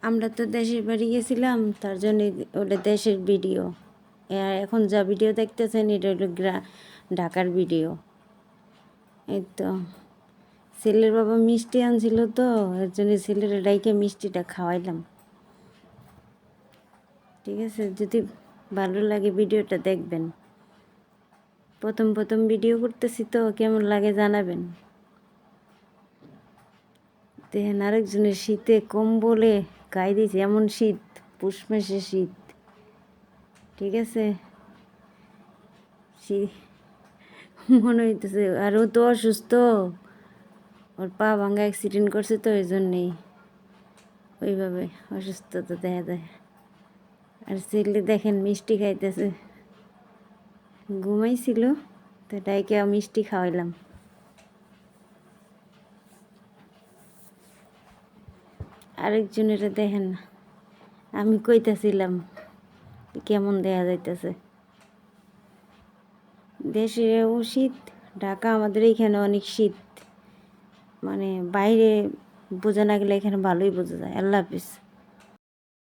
আমরা তো দেশের বাড়ি গেছিলাম, তার জন্য ওটা দেশের ভিডিও। আর এখন যা ভিডিও দেখতেছেন এটা হলো ঢাকার ভিডিও। এই তো ছেলের বাবা মিষ্টি আনছিল, তো এর জন্য ছেলের ডাইকে মিষ্টিটা খাওয়াইলাম। ঠিক আছে, যদি ভালো লাগে ভিডিওটা দেখবেন। প্রথম প্রথম ভিডিও করতেছি তো কেমন লাগে জানাবেন। দেখেন আরেকজনের শীতে কম্বলে গায়ে দিয়েছে, এমন শীত, পৌষ মাসে শীত। ঠিক আছে, মনে হইতেছে। আর ও তো অসুস্থ, ওর পা ভাঙা অ্যাক্সিডেন্ট করছে, তো ওই জন্যেই ওইভাবে অসুস্থতা দেখা যায়। আর ছেলে দেখেন মিষ্টি খাইতেছে, ঘুমাইছিল তো ডাইকে মিষ্টি খাওয়াইলাম। আরেকজনের দেখেন না, আমি কইতাছিলাম কেমন দেখা যাইতেছে। দেশেও শীত, ঢাকা আমাদের এইখানে অনেক শীত, মানে বাইরে বোঝা না গেলে এখানে ভালোই বোঝা যায়। আল্লাহ হাফিজ।